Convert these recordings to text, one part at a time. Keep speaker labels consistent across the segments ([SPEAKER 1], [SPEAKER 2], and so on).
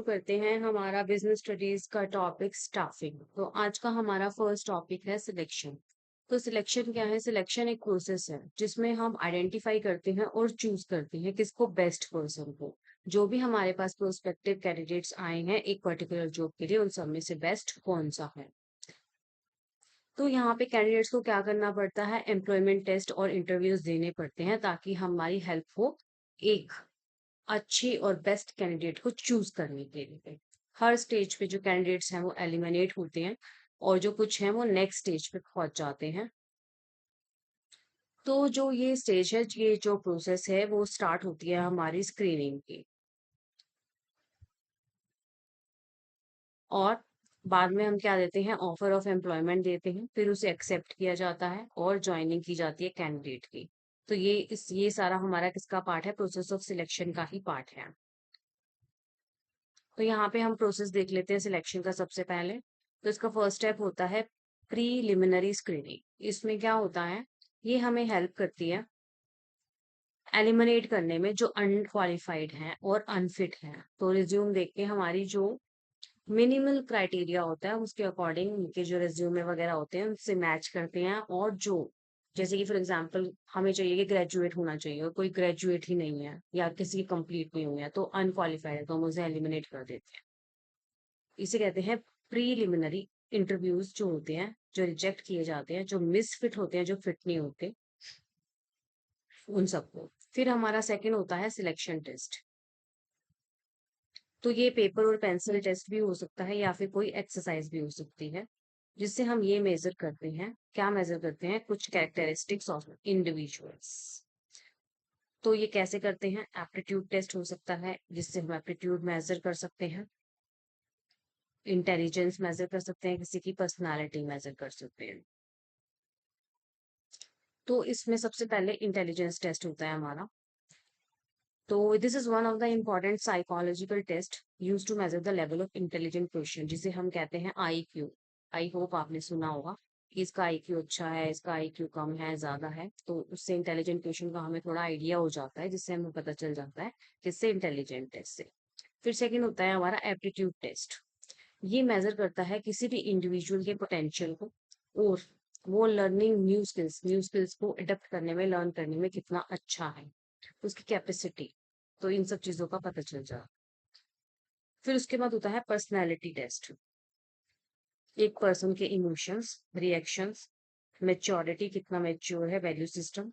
[SPEAKER 1] करते हैं हमारा बिजनेस स्टडीज का टॉपिक स्टाफिंग। तो आज का हमारा फर्स्ट टॉपिक है सिलेक्शन। तो सिलेक्शन क्या है? सिलेक्शन एक प्रोसेस है जिसमें हम आइडेंटिफाई करते हैं और चूज करते हैं किसको, बेस्ट पर्सन को। जो भी हमारे पास प्रोस्पेक्टिव कैंडिडेट्स आए हैं एक पर्टिकुलर जॉब के लिए, उन सब में से बेस्ट कौन सा है। तो यहाँ पे कैंडिडेट्स को क्या करना पड़ता है? एम्प्लॉयमेंट टेस्ट और इंटरव्यूज देने पड़ते हैं ताकि हमारी हेल्प हो एक अच्छे और बेस्ट कैंडिडेट को चूज करने के लिए। हर स्टेज पे जो कैंडिडेट्स हैं वो एलिमिनेट होते हैं और जो कुछ हैं वो नेक्स्ट स्टेज पे पहुंच जाते हैं। तो जो ये स्टेज है, ये जो प्रोसेस है वो स्टार्ट होती है हमारी स्क्रीनिंग की, और बाद में हम क्या देते हैं? ऑफर ऑफ एम्प्लॉयमेंट देते हैं, फिर उसे एक्सेप्ट किया जाता है और ज्वाइनिंग की जाती है कैंडिडेट की। तो ये सारा हमारा किसका पार्ट है? प्रोसेस ऑफ सिलेक्शन का ही पार्ट है। तो यहाँ पे हम प्रोसेस देख लेते हैं सिलेक्शन का। सबसे पहले तो इसका फर्स्ट स्टेप होता है प्रीलिमिनरी स्क्रीनिंग। इसमें क्या होता है? ये हमें हेल्प करती है एलिमिनेट करने में जो अनक्वालिफाइड हैं और अनफिट हैं। तो रिज्यूम देख के हमारी जो मिनिमल क्राइटेरिया होता है उसके अकॉर्डिंग उनके जो रिज्यूमे वगैरह होते हैं उनसे मैच करते हैं। और जो जैसे कि फॉर एग्जांपल हमें चाहिए कि ग्रेजुएट होना चाहिए और कोई ग्रेजुएट ही नहीं है या किसी की कंप्लीट नहीं हुई है तो अनक्वालिफाइड है, तो हम उसे एलिमिनेट कर देते हैं। इसे कहते हैं प्रीलिमिनरी इंटरव्यूज जो होते हैं, जो रिजेक्ट किए जाते हैं, जो मिसफिट होते हैं, जो फिट नहीं होते, उन सबको। फिर हमारा सेकंड होता है सिलेक्शन टेस्ट। तो ये पेपर और पेंसिल टेस्ट भी हो सकता है या फिर कोई एक्सरसाइज भी हो सकती है, जिससे हम ये मेजर करते हैं। क्या मेजर करते हैं? कुछ कैरेक्टरिस्टिक्स ऑफ इंडिविजुअल्स। तो ये कैसे करते हैं? एप्टीट्यूड टेस्ट हो सकता है जिससे हम एप्टीट्यूड मेजर कर सकते हैं, इंटेलिजेंस मेजर कर सकते हैं, किसी की पर्सनालिटी मेजर कर सकते हैं। तो इसमें सबसे पहले इंटेलिजेंस टेस्ट होता है हमारा। तो this is one of the important psychological test use to measure the level of intelligent question, जिसे हम कहते हैं आई क्यू। आई होप आपने सुना होगा कि इसका आई क्यू अच्छा है, इसका आई क्यू कम है, ज्यादा है। तो उससे इंटेलिजेंट क्वेश्चन का हमें थोड़ा आइडिया हो जाता है, जिससे हमें पता चल जाता है किससे, इंटेलिजेंट टेस्ट से। फिर सेकेंड होता है हमारा एप्टीट्यूड टेस्ट। ये मेजर करता है किसी भी इंडिविजुअल के पोटेंशियल को और वो लर्निंग न्यू स्किल्स को अडेप्ट करने में, लर्न करने में कितना अच्छा है, उसकी कैपेसिटी। तो इन सब चीजों का पता चल जाए। फिर उसके बाद होता है पर्सनैलिटी टेस्ट। एक पर्सन के इमोशंस, रिएक्शंस, मेच्योरिटी, कितना मेच्योर है, वैल्यू सिस्टम।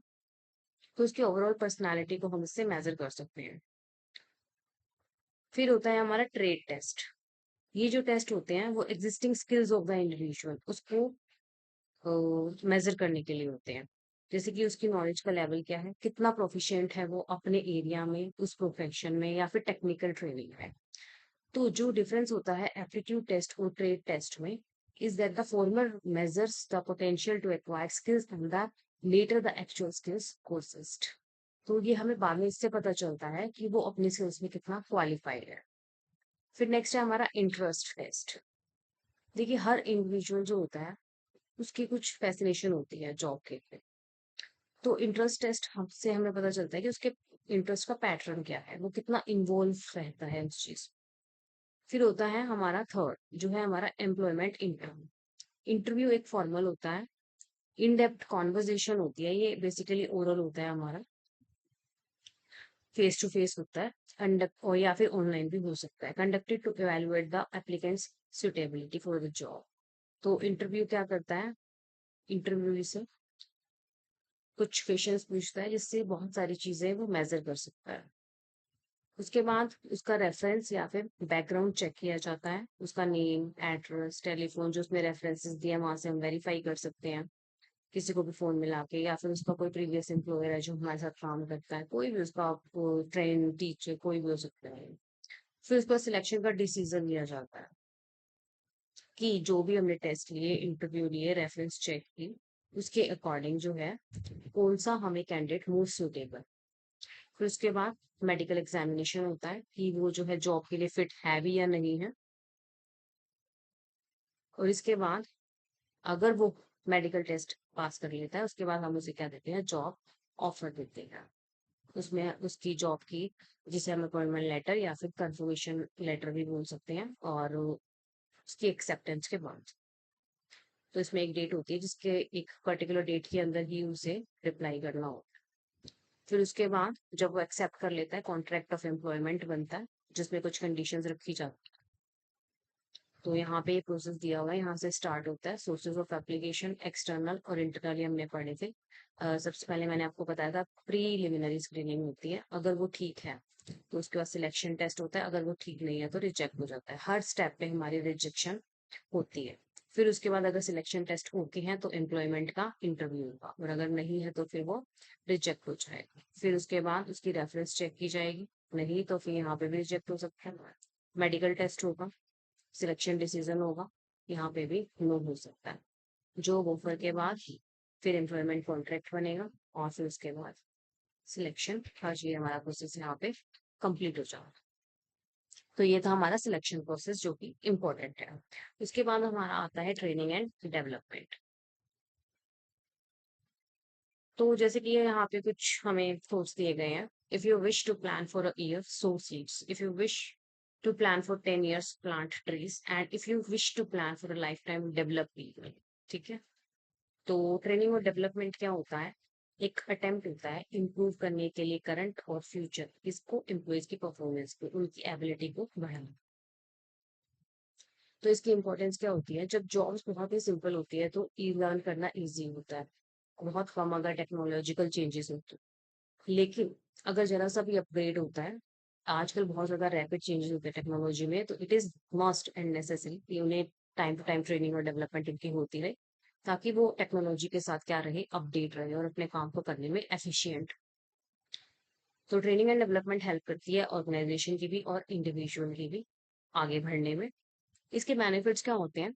[SPEAKER 1] तो उसकी ओवरऑल पर्सनैलिटी को हम इससे मेजर कर सकते हैं। फिर होता है हमारा ट्रेड टेस्ट। ये जो टेस्ट होते हैं वो existing skills of the individual उसको मेजर करने के लिए होते हैं। जैसे कि उसकी नॉलेज का लेवल क्या है, कितना प्रोफिशिएंट है वो अपने एरिया में, उस प्रोफेशन में या फिर टेक्निकल ट्रेनिंग में। तो जो डिफरेंस होता है एप्टीट्यूड टेस्ट और ट्रेड टेस्ट में is that the former measures the potential to acquire skills and the later the actual skills possessed। तो ये हमें बाद में इससे पता चलता है कि वो अपनी स्किल्स में कितना क्वालिफाइड है। फिर नेक्स्ट है हमारा इंटरेस्ट टेस्ट। देखिए हर इंडिविजुअल जो होता है उसकी कुछ फैसिनेशन होती है जॉब के लिए। तो इंटरेस्ट टेस्ट हमसे हमें पता चलता है कि उसके इंटरेस्ट का पैटर्न क्या है, वो कितना इन्वॉल्व रहता है उस चीज। फिर होता है हमारा थर्ड, जो है हमारा एम्प्लॉयमेंट इंटरव्यू। इंटरव्यू एक फॉर्मल होता है, इन डेप्थ कॉन्वर्जेशन होती है, ये बेसिकली ओरल होता है हमारा, फेस टू फेस होता है, कंडक्ट और या फिर ऑनलाइन भी हो सकता है, conducted to evaluate the applicant's suitability for the job. तो इंटरव्यू क्या करता है? इंटरव्यू से कुछ क्वेश्चंस पूछता है जिससे बहुत सारी चीजें वो मेजर कर सकता है। उसके बाद उसका रेफरेंस या फिर बैकग्राउंड चेक किया जाता है, उसका नेम, एड्रेस, टेलीफोन, जो उसने रेफरेंसेस दिए वहां से हम वेरीफाई कर सकते हैं किसी को भी फोन मिला के, या फिर उसका कोई प्रीवियस एम्प्लॉयर है जो हमारे साथ काम करता है, कोई भी उसका ट्रेन टीचर कोई भी हो सकता है। फिर उसका सिलेक्शन का डिसीजन लिया जाता है कि जो भी हमने टेस्ट लिए, इंटरव्यू लिए, रेफरेंस चेक की, उसके अकॉर्डिंग जो है कौन सा हमें कैंडिडेट मोस्ट सुटेबल। फिर उसके बाद मेडिकल एग्जामिनेशन होता है कि वो जो है जॉब के लिए फिट है भी या नहीं है। और इसके बाद अगर वो मेडिकल टेस्ट पास कर लेता है उसके बाद हम उसे क्या देते हैं? जॉब ऑफर देते हैं। उसमें उसकी जॉब की, जिसे हम अपॉइंटमेंट लेटर या फिर कंफर्मेशन लेटर भी बोल सकते हैं, और उसकी एक्सेप्टेंस के बाद। तो इसमें एक डेट होती है जिसके एक पर्टिकुलर डेट के अंदर ही उसे रिप्लाई करना हो। फिर उसके बाद जब वो एक्सेप्ट कर लेता है, कॉन्ट्रैक्ट ऑफ एम्प्लॉयमेंट बनता है जिसमें कुछ कंडीशंस रखी जाती है। तो यहाँ पे ये प्रोसेस दिया हुआ है, यहाँ से स्टार्ट होता है। सोर्सेज ऑफ एप्लीकेशन एक्सटर्नल और इंटरनली हमने पढ़े थे। सबसे पहले मैंने आपको बताया था प्रीलिमिनरी स्क्रीनिंग होती है, अगर वो ठीक है तो उसके बाद सिलेक्शन टेस्ट होता है, अगर वो ठीक नहीं है तो रिजेक्ट हो जाता है। हर स्टेप पे हमारी रिजेक्शन होती है। फिर उसके बाद अगर सिलेक्शन टेस्ट ओके है तो एम्प्लॉयमेंट का इंटरव्यू होगा, और अगर नहीं है तो फिर वो रिजेक्ट हो जाएगा। फिर उसके बाद उसकी रेफरेंस चेक की जाएगी, नहीं तो फिर यहाँ पे भी रिजेक्ट हो सकता है। मेडिकल टेस्ट होगा, सिलेक्शन डिसीजन होगा, यहाँ पे भी नो हो सकता है। जॉब ऑफर के बाद फिर एम्प्लॉयमेंट कॉन्ट्रैक्ट बनेगा, और फिर उसके बाद सिलेक्शन, हर चीज हमारा प्रोसेस यहाँ पे कंप्लीट हो जाएगा। तो ये था हमारा सिलेक्शन प्रोसेस जो कि इम्पोर्टेंट है। उसके बाद हमारा आता है ट्रेनिंग एंड डेवलपमेंट। तो जैसे कि यहाँ पे कुछ हमें थॉट्स दिए गए हैं। If you wish to plan for a year, sow seeds. If you wish to plan for 10 years, plant trees. And if you wish to plan for a life time, develop people. ठीक है। तो training और development क्या होता है? एक attempt होता है इम्प्रूव करने के लिए करंट और फ्यूचर इसको, एम्प्लॉयज की परफॉर्मेंस को, उनकी एबिलिटी को बढ़ाना। तो इसकी इंपॉर्टेंस क्या होती है? जब जॉब्स बहुत ही सिंपल होती है तो ई लर्न करना इजी होता है, बहुत कम अगर टेक्नोलॉजिकल चेंजेस होते हैं। लेकिन अगर जरा सा भी अपग्रेड होता है, आजकल बहुत ज्यादा रैपिड चेंजेस होते हैं टेक्नोलॉजी में, तो it is must and necessary कि उन्हें टाइम टू टाइम ट्रेनिंग और डेवलपमेंट इनकी होती रहे, ताकि वो टेक्नोलॉजी के साथ क्या रहे, अपडेट रहे और अपने काम को करने में एफिशिएंट। तो ट्रेनिंग एंड डेवलपमेंट हेल्प करती है ऑर्गेनाइजेशन की भी और इंडिविजुअल की भी आगे बढ़ने में। इसके बेनिफिट्स क्या होते हैं?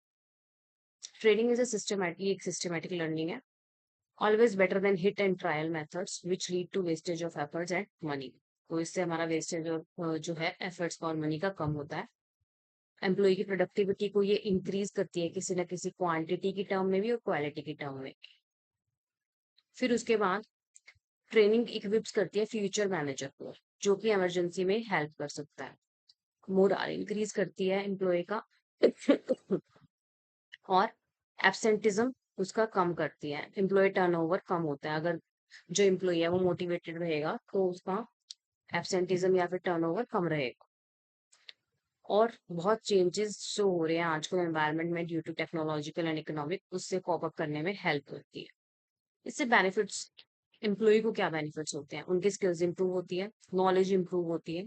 [SPEAKER 1] ट्रेनिंग इज एक सिस्टमैटिक लर्निंग है, always better than hit and trial methods which lead to wastage of efforts and money. तो इससे हमारा वेस्टेज और जो है एफर्ट्स और मनी का कम होता है। एम्प्लॉय की प्रोडक्टिविटी को ये इंक्रीज करती है किसी न किसी क्वांटिटी की टर्म में भी और क्वालिटी की टर्म में। फिर उसके बाद ट्रेनिंग इक्विप्स करती है फ्यूचर मैनेजर को, जो कि इमरजेंसी में हेल्प कर सकता है। मोरल इंक्रीज करती है एम्प्लॉय का और एब्सेंटिज्म उसका कम करती है। एम्प्लॉय टर्नओवर कम होता है, अगर जो एम्प्लॉय है वो मोटिवेटेड रहेगा तो उसका एब्सेंटिज्म या फिर टर्नओवर कम रहेगा। और बहुत चेंजेस जो हो रहे हैं आजकल एनवायरनमेंट में due to technological and economic, उससे कॉप अप करने में हेल्प करती है। इससे बेनिफिट्स, एम्प्लॉय को क्या बेनिफिट्स होते हैं? उनकी स्किल्स इंप्रूव होती है, नॉलेज इंप्रूव होती है,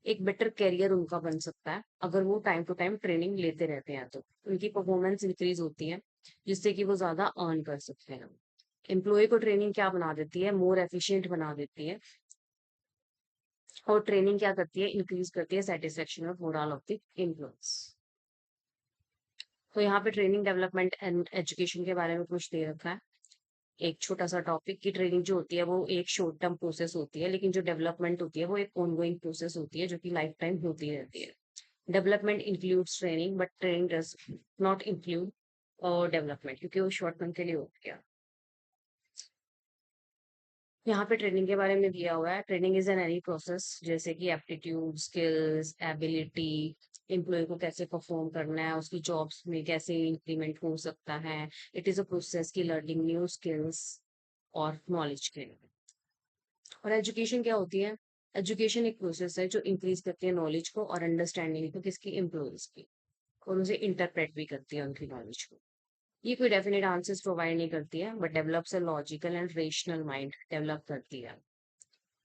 [SPEAKER 1] एक बेटर करियर उनका बन सकता है अगर वो टाइम टू टाइम ट्रेनिंग लेते रहते हैं। तो उनकी परफॉर्मेंस इंक्रीज होती है जिससे कि वो ज्यादा अर्न कर सकते हैं। एम्प्लॉय को ट्रेनिंग क्या बना देती है? मोर एफिशिएंट बना देती है। और ट्रेनिंग क्या करती है? इंक्रीज करती है सेटिस्फेक्शन और मोरल ऑफ द एम्प्लॉयज। तो यहाँ पे ट्रेनिंग डेवलपमेंट एंड एजुकेशन के बारे में कुछ दे रखा है, एक छोटा सा टॉपिक की ट्रेनिंग जो होती है वो एक शॉर्ट टर्म प्रोसेस होती है, लेकिन जो डेवलपमेंट होती है वो एक ऑनगोइंग प्रोसेस होती है जो कि लाइफ टाइम होती रहती है। Development includes training but training does not include development, क्योंकि वो शॉर्ट टर्म के लिए हो गया। यहाँ पे ट्रेनिंग के बारे में दिया हुआ है, training is an any process, जैसे कि एप्टीट्यूड, स्किल्स, एबिलिटी, एम्प्लॉय को कैसे परफॉर्म करना है, उसकी जॉब्स में कैसे इंक्रीमेंट हो सकता है। इट इज अ प्रोसेस की लर्निंग न्यू स्किल्स और नॉलेज के। और एजुकेशन क्या होती है? एजुकेशन एक प्रोसेस है जो इंक्रीज करती है नॉलेज को और अंडरस्टैंडिंग को, किसकी? एम्प्लॉयज की, और उसे इंटरप्रेट भी करती है उनकी नॉलेज को। ये कोई डेफिनेट आंसर्स प्रोवाइड नहीं करती है, but develops a logical and rational mind develop करती है।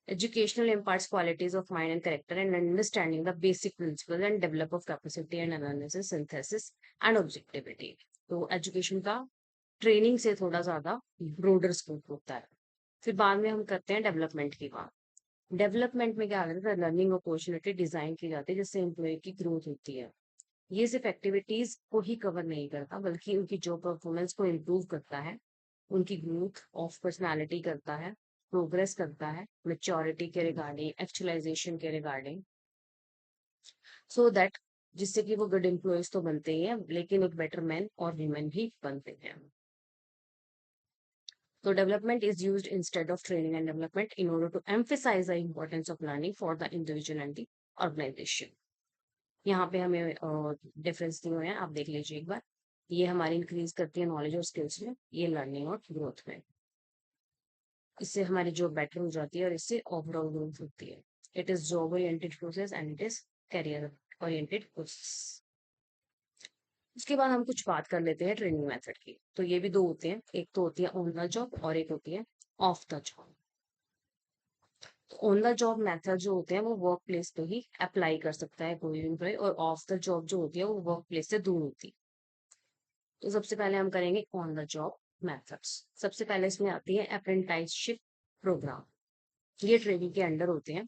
[SPEAKER 1] Educational imparts qualities of mind and character and understanding the basic principles and develop of capacity and analysis, synthesis and objectivity. तो education का training से थोड़ा ज्यादा broader scope होता है। फिर बाद में हम करते हैं डेवलपमेंट की बात। डेवलपमेंट में क्या होता है? लर्निंग अपॉर्चुनिटी डिजाइन की जाती है जिससे एम्प्लॉय की ग्रोथ होती है। ये सिर्फ एक्टिविटीज को ही कवर नहीं करता, बल्कि उनकी जॉब परफॉर्मेंस को इम्प्रूव करता है, उनकी ग्रोथ ऑफ पर्सनालिटी करता है, प्रोग्रेस करता है मेच्योरिटी के रिगार्डिंग, एक्चुअलाइजेशन के रिगार्डिंग, सो दैट जिससे कि वो गुड एम्प्लॉयज तो बनते ही हैं लेकिन एक बेटर मैन और वीमेन भी बनते हैं। तो development is used instead of training and development in order to emphasise the importance of learning for the individual and the organisation. यहाँ पे हमें डिफरेंस दिए हुए हैं, आप देख लीजिए एक बार। ये हमारी इंक्रीज करती है नॉलेज और स्किल्स में, ये लर्निंग और ग्रोथ में। इससे हमारी जॉब बेटर हो जाती है और इससे ओवरऑल ग्रोथ होती है। It is job oriented process and it is career oriented process. उसके बाद हम कुछ बात कर लेते हैं ट्रेनिंग मेथड की। तो ये भी दो होते हैं, एक तो होती है ऑन द जॉब और एक होती है of the job. On the job method जो होते हैं वो वर्क प्लेस पे ही अप्लाई कर सकता है कोई एम्प्लॉय, और ऑफ द जॉब जो होती है वो वर्क प्लेस से दूर होती है। तो सबसे पहले हम करेंगे ऑन द जॉब मेथड्स। सबसे पहले इसमें आती है अप्रेंटिसशिप प्रोग्राम। ये ट्रेनिंग के अंडर होते हैं,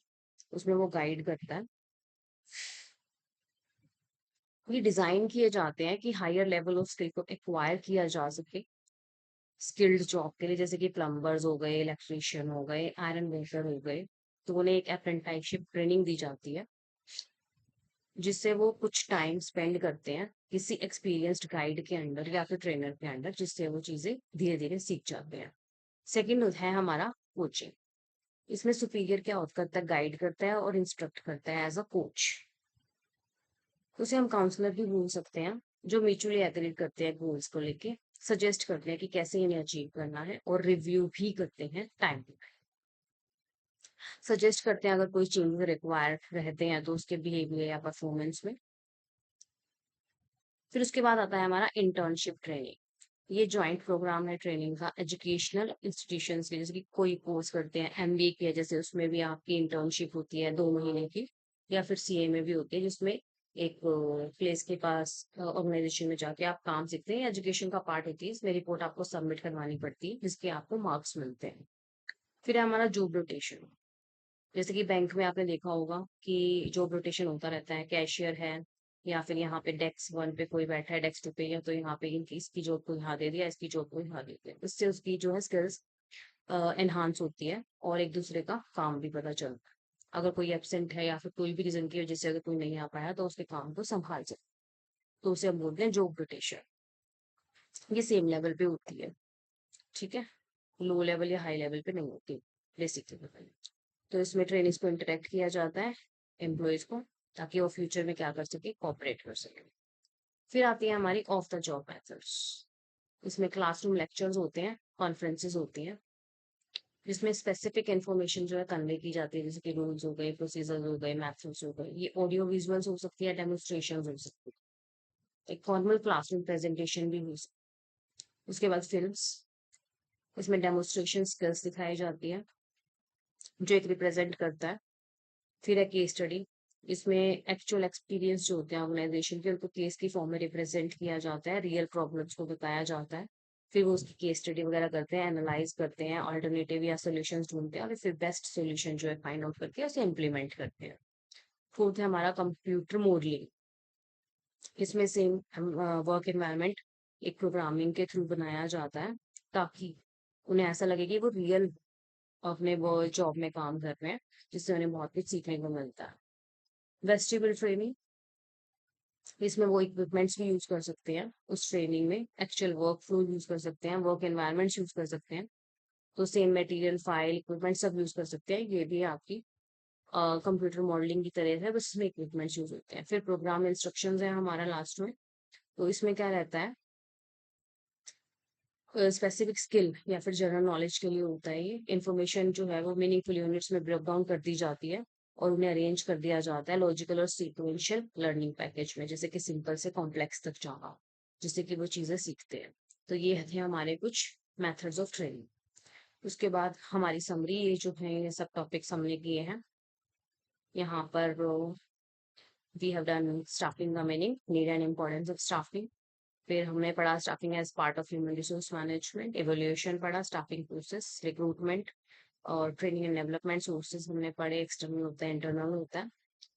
[SPEAKER 1] उसमें वो गाइड करता है। ये डिजाइन किए जाते हैं कि हायर लेवल ऑफ स्किल को एक्वायर किया जा सके स्किल्ड जॉब के लिए, जैसे कि प्लम्बर्स हो गए, इलेक्ट्रीशियन हो गए, आयरन वेल्डर हो गए। तो उन्हें एक अप्रेंटिसशिप ट्रेनिंग दी जाती है, जिससे वो कुछ टाइम स्पेंड करते हैं किसी एक्सपीरियंस्ड गाइड के अंडर या फिर ट्रेनर के अंडर, जिससे वो चीजें धीरे धीरे सीख जाते हैं। सेकंड है हमारा कोचिंग। इसमें सुपीरियर क्या करता है, गाइड करता है और इंस्ट्रक्ट करता है एज अ कोच। उसे हम काउंसलर भी बोल सकते हैं, जो म्यूचुअली एग्री करते हैं गोल्स को लेके, सजेस्ट करते हैं कि कैसे इन्हें अचीव करना है, और रिव्यू भी करते हैं टाइम पे। सजेस्ट करते हैं अगर कोई चेंज रिक्वायर्ड रहते हैं तो उसके बिहेवियर या परफॉर्मेंस में। फिर उसके बाद आता है हमारा इंटर्नशिप ट्रेनिंग। ये ज्वाइंट प्रोग्राम है ट्रेनिंग का एजुकेशनल इंस्टीट्यूशंस के, जैसे कि कोई कोर्स करते हैं एमबीए किया जैसे, उसमें भी आपकी इंटर्नशिप होती है 2 महीने की, या फिर सीए में भी होती है, जिसमें एक प्लेस के पास ऑर्गेनाइजेशन में जाके आप काम सीखते हैं। एजुकेशन का पार्ट होती है, इसमें रिपोर्ट आपको सबमिट करवानी पड़ती है, जिसके आपको मार्क्स मिलते हैं। फिर है हमारा जॉब रोटेशन। जैसे कि बैंक में आपने देखा होगा कि जॉब रोटेशन होता रहता है, कैशियर है, या फिर यहाँ पे डेस्क 1 पे कोई बैठा है, डेस्क 2 पे, या तो यहाँ पे इनकी इसकी जॉब को यहाँ दे दिया, इसकी जॉब को यहाँ दे दिया। इससे उसकी जो है स्किल्स एनहांस होती है और एक दूसरे का काम भी पता चलता है। अगर कोई एब्सेंट है या फिर कोई भी रीजन की वजह से अगर कोई नहीं आ पाया तो उसके काम को संभाल सकते, तो उसे हम बोलते हैं जॉब रोटेशन। ये सेम लेवल पे होती है, ठीक है, लो लेवल या हाई लेवल पे नहीं होती, बेसिक लेवल पे। तो इसमें ट्रेनिंग्स को इंटरेक्ट किया जाता है एम्प्लॉयज को, ताकि वो फ्यूचर में क्या कर सके, कॉपरेट कर सके। फिर आती है हमारी ऑफ द जॉब मेथड्स। इसमें क्लासरूम लेक्चर्स होते हैं, कॉन्फ्रेंसेस होती हैं, जिसमें स्पेसिफिक इन्फॉर्मेशन जो है कन्वे की जाती है, जैसे कि रूल्स हो गए, प्रोसीजर्स हो गए, मैथड्स हो गए। ये ऑडियो विजुअल्स हो सकती है, डेमोन्स्ट्रेशन हो सकती है, एक फॉर्मल क्लासरूम प्रेजेंटेशन भी हो सकती है। उसके बाद फिल्म्स, इसमें डेमोन्स्ट्रेशन स्किल्स दिखाई जाती है, जो एक रिप्रेजेंट करता है। फिर है केस स्टडी। इसमें एक्चुअल एक्सपीरियंस जो होते हैं ऑर्गेनाइजेशन के, उनको केस की फॉर्म में रिप्रेजेंट किया जाता है, रियल प्रॉब्लम्स को बताया जाता है। फिर वो उसकी केस स्टडी वगैरह करते हैं, एनालाइज करते हैं, अल्टरनेटिव या सोल्यूशंस ढूंढते हैं, और फिर बेस्ट सोल्यूशन जो है फाइंड आउट करके उसे इम्प्लीमेंट करते हैं। फोर्थ है हमारा कंप्यूटर मॉडलिंग। इसमें सेम वर्क एनवायरनमेंट एक प्रोग्रामिंग के थ्रू बनाया जाता है, ताकि उन्हें ऐसा लगे कि वो रियल अपने वो जॉब में काम कर रहे हैं, जिससे उन्हें बहुत कुछ सीखने को मिलता है। वेस्टिबल ट्रेनिंग, इसमें वो इक्विपमेंट्स भी यूज कर सकते हैं उस ट्रेनिंग में, एक्चुअल वर्क फ्लो यूज कर सकते हैं, वर्क एनवायरनमेंट्स यूज कर सकते हैं। तो सेम मटेरियल, फाइल, इक्विपमेंट सब यूज कर सकते हैं। ये भी आपकी कंप्यूटर मॉडलिंग की तरह है, बस इसमें इक्विपमेंट्स यूज होते हैं। फिर प्रोग्राम इंस्ट्रक्शंस है हमारा लास्ट में। तो इसमें क्या रहता है, स्पेसिफिक स्किल या फिर जनरल नॉलेज के लिए होता है। ये इन्फॉर्मेशन जो है वो मीनिंगफुल यूनिट्स में ब्रेक डाउन कर दी जाती है, और उन्हें अरेंज कर दिया जाता है लॉजिकल और सीक्वेंशियल लर्निंग पैकेज में, जैसे कि सिंपल से कॉम्प्लेक्स तक जाना, जिससे कि वो चीजें सीखते हैं। तो ये थे हमारे कुछ मेथड्स ऑफ ट्रेनिंग। उसके बाद हमारी समरी, ये जो है ये सब टॉपिक्स हमने किए हैं यहाँ पर। We have done staffing the meaning, need and importance of staffing. फिर हमने पढ़ा staffing as part of human resource management, evolution पढ़ा, स्टाफिंग प्रोसेस, रिक्रूटमेंट और ट्रेनिंग एंड डेवलपमेंट सोर्सेज हमने पढ़े, एक्सटर्नल होता है, इंटरनल होता है।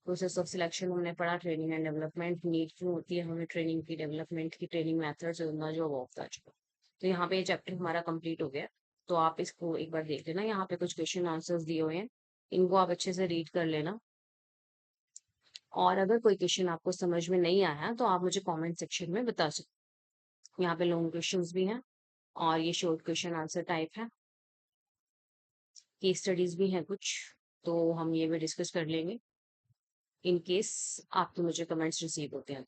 [SPEAKER 1] प्रोसेस ऑफ सिलेक्शन हमने पढ़ा, ट्रेनिंग एंड डेवलपमेंट, नीड क्यों होती है हमें ट्रेनिंग की, डेवलपमेंट की, ट्रेनिंग मेथड्स, जो ऑफ द जॉब। तो यहाँ पे ये चैप्टर हमारा कंप्लीट हो गया। तो आप इसको एक बार देख लेना, यहाँ पे कुछ क्वेश्चन आंसर्स दिए हुए हैं, इनको आप अच्छे से रीड कर लेना। और अगर कोई क्वेश्चन आपको समझ में नहीं आया तो आप मुझे कमेंट सेक्शन में बता सकते हैं। यहाँ पे लॉन्ग क्वेश्चंस भी हैं, और ये शॉर्ट क्वेश्चन आंसर टाइप है। केस स्टडीज भी हैं कुछ, तो हम ये भी डिस्कस कर लेंगे इन केस आपके मुझे कमेंट्स रिसीव होते हैं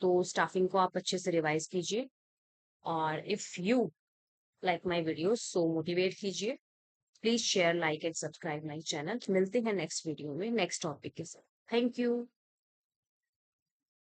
[SPEAKER 1] तो स्टाफिंग को आप अच्छे से रिवाइज कीजिए, और if you like my video so motivate कीजिए। Please share, like and subscribe my channel. मिलते हैं नेक्स्ट वीडियो में नेक्स्ट टॉपिक के साथ। Thank you.